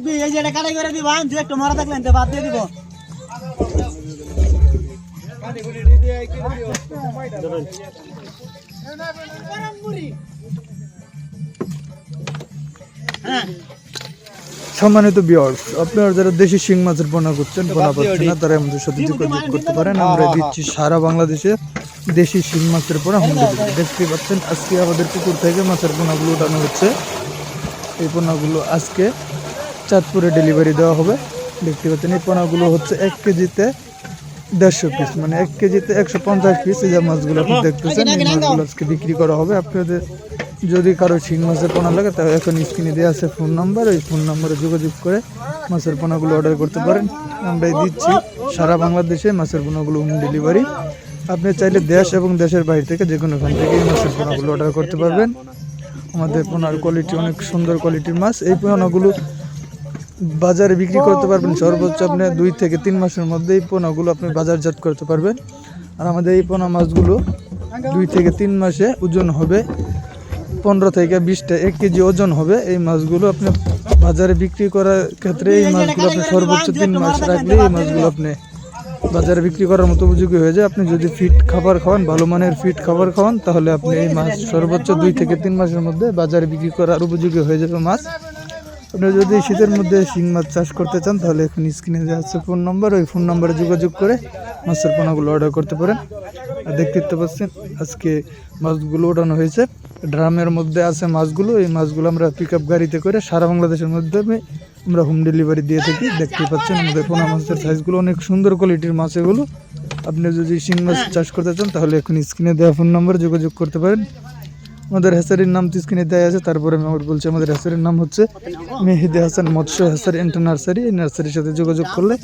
রাখবি এই যে এটা কাটাই করে দিবা তুই একটু মারা থাকলেন তো বাদ দিয়ে দিব সম্মানিত ভিউয়ার্স, আপনারা যারা দেশি শিং মাছের পোনা করছেন, পোনা পাচ্ছেন না, তারা আমাদের সাথে যোগাযোগ করতে পারেন। আমরা দিচ্ছি সারা বাংলাদেশে দেশি শিং মাছের পোনা হোম ডেলিভারি। দেখতে পাচ্ছেন আজকে আমাদের পুকুর থেকে মাছের পোনাগুলো উঠানো হচ্ছে। এই পোনাগুলো আজকে চাঁদপুরে ডেলিভারি দেওয়া হবে। দেখতে পাচ্ছেন এই পোনাগুলো হচ্ছে 1 কেজিতে 150 পিস, মানে 1 কেজিতে 150 পিস। এই যে মাছগুলো আপনি দেখতেছেন, এই মাছগুলো আজকে বিক্রি করা হবে। আপনাদের যদি কারো শিং মাছের পোনা লাগে তাহলে এখন স্ক্রিনে দেওয়া আছে ফোন নাম্বার, ওই ফোন নাম্বারে যোগাযোগ করে মাছের পোনাগুলো অর্ডার করতে পারেন। আমরাই দিচ্ছি সারা বাংলাদেশে মাছের পোনাগুলো হোম ডেলিভারি। আপনি চাইলে দেশ এবং দেশের বাইরে থেকে যে কোনো ওখান থেকে এই মাছের পোনাগুলো অর্ডার করতে পারবেন। আমাদের পোনার কোয়ালিটি অনেক সুন্দর কোয়ালিটির মাছ। এই পোনাগুলো বাজারে বিক্রি করতে পারবেন সর্বোচ্চ আপনি 2 থেকে 3 মাসের মধ্যে এই পোনাগুলো আপনি বাজারজাত করতে পারবেন। আর আমাদের এই পোনা মাছগুলো 2 থেকে 3 মাসে ওজন হবে 15 থেকে 20টা 1 কেজি ওজন হবে। এই মাছগুলো আপনি বাজারে বিক্রি করার ক্ষেত্রে এই মাছগুলো আপনি সর্বোচ্চ 3 মাস রাখলে এই মাছগুলো আপনি বাজারে বিক্রি করার মতো উপযোগী হয়ে যায়। আপনি যদি ফিট খাবার খাওয়ান, ভালো মানের ফিট খাবার খাওয়ান, তাহলে আপনি এই মাছ সর্বোচ্চ 2 থেকে 3 মাসের মধ্যে বাজারে বিক্রি করার উপযোগী হয়ে যাবে মাছ। আপনি যদি শীতের মধ্যে শিং মাছ চাষ করতে চান তাহলে এখন স্ক্রিনে দেওয়া আছে ফোন নাম্বার, ওই ফোন নাম্বারে যোগাযোগ করে মাছের পোনাগুলো অর্ডার করতে পারেন। আর দেখতে পাচ্ছেন আজকে মাছগুলো ওঠানো হয়েছে, ড্রামের মধ্যে আছে মাছগুলো। এই মাছগুলো আমরা পিক আপ গাড়িতে করে সারা বাংলাদেশের মাধ্যমে আমরা হোম ডেলিভারি দিয়ে থাকি। দেখতে পাচ্ছেন আমাদের পোনা মাছের সাইজগুলো অনেক সুন্দর কোয়ালিটির মাছ এগুলো। আপনি যদি শিং মাছ চাষ করতে চান তাহলে এখন স্ক্রিনে দেওয়া ফোন নাম্বারে যোগাযোগ করতে পারেন। আমাদের হ্যাচারির নাম তো স্ক্রিনে দেওয়া আছে, তারপরে আমি আবার বলছি আমাদের হ্যাচারির নাম হচ্ছে মেহেদি হাসান মৎস্য হ্যাচারি এন্ড নার্সারি। এই নার্সারির সাথে যোগাযোগ করলে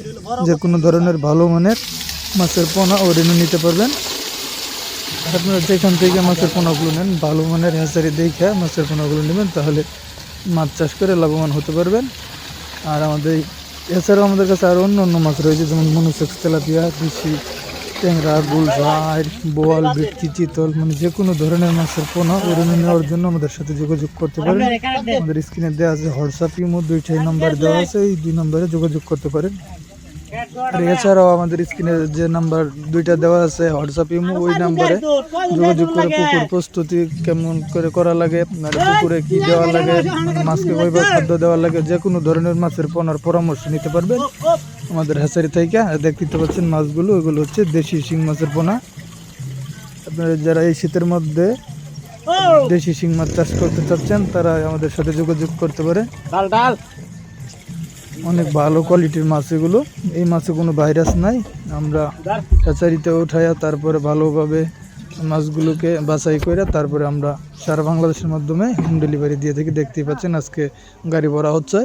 যে কোনো ধরনের ভালো মানের মাছের পোনা ও রেনু নিতে পারবেন। আপনারা যেখান থেকে মাছের পোনাগুলো নেন ভালো মানের হ্যাচারি দেখে মাছের পোনাগুলো নেবেন, তাহলে মাছ চাষ করে লাভবান হতে পারবেন। আর আমাদের এছাড়াও আমাদের কাছে আরও অন্য অন্য মাছ রয়েছে, যেমন মনুসেক্স, তেলাপিয়া, দেশি ট্যাংরা, গুলশার, বোয়াল, ভেটকি, চিতল, মানে যে কোনো ধরনের মাছের পোনা ও রেনু নেওয়ার জন্য আমাদের সাথে যোগাযোগ করতে পারেন। আমাদের স্ক্রিনে দেওয়া আছে হোয়াটসঅ্যাপ, ইমো 2টাই নাম্বার দেওয়া আছে, এই 2 নম্বরে যোগাযোগ করতে পারেন। আর এছাড়াও আমাদের স্ক্রিনে যে নাম্বার 2টা দেওয়া আছে হোয়াটসঅ্যাপ, ইমো, ওই নাম্বারে যোগাযোগ করে পুকুর প্রস্তুতি কেমন করে করা লাগে, মানে পুকুরে কি দেওয়া লাগে, মাছকে কয়বার খাদ্য দেওয়া লাগে, যে কোনো ধরনের মাছের পোনার পরামর্শ নিতে পারবেন আমাদের হ্যাচারি থেকে। আর দেখতে পাচ্ছেন মাছগুলো, ওইগুলো হচ্ছে দেশি শিং মাছের পোনা। আপনারা যারা এই শীতের মধ্যে দেশি শিং মাছ চাষ করতে চাচ্ছেন তারা আমাদের সাথে যোগাযোগ করতে পারে। অনেক ভালো কোয়ালিটির মাছ এগুলো। এই মাছে কোনো ভাইরাস নাই। আমরা হ্যাচারিতে উঠাইয়া তারপরে ভালোভাবে মাছগুলোকে বাছাই করে তারপরে আমরা সারা বাংলাদেশের মাধ্যমে হোম ডেলিভারি দিয়ে থাকি। দেখতেই পাচ্ছেন আজকে গাড়ি ভরা হচ্ছে,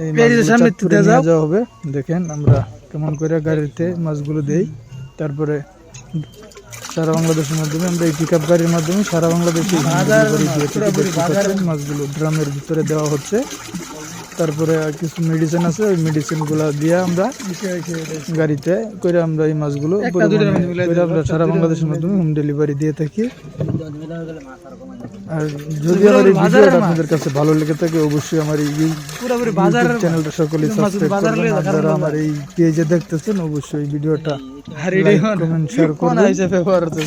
এই মাছগুলো নিয়ে যাওয়া হবে। দেখেন আমরা কেমন করে গাড়িতে মাছগুলো দেই, তারপরে সারা বাংলাদেশের মাধ্যমে আমরা এই পিক আপ গাড়ির মাধ্যমে সারা বাংলাদেশে মাছগুলো ড্রামের ভিতরে দেওয়া হচ্ছে। তারপরে আর কিছু মেডিসিন আছে, ওই মেডিসিনগুলো দিয়ে আমরা গাড়িতে করে আমরা এই মাছগুলো আমরা সারা বাংলাদেশের মাধ্যমে হোম ডেলিভারি দিয়ে থাকি। আর যদি আমার এই ভিডিওটা আপনাদের কাছে ভালো লেগে থাকে অবশ্যই আমার এই ইউটিউব চ্যানেলটা সকলেই সাবস্ক্রাইব করবেন। আর যারা আমার এই পেজে দেখতেছেন অবশ্যই ভিডিওটা কমেন্ট শেয়ার করবেন।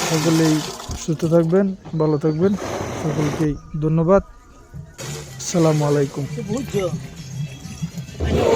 সকলেই সুস্থ থাকবেন, ভালো থাকবেন, সকলকেই ধন্যবাদ। আসসালামু আলাইকুম।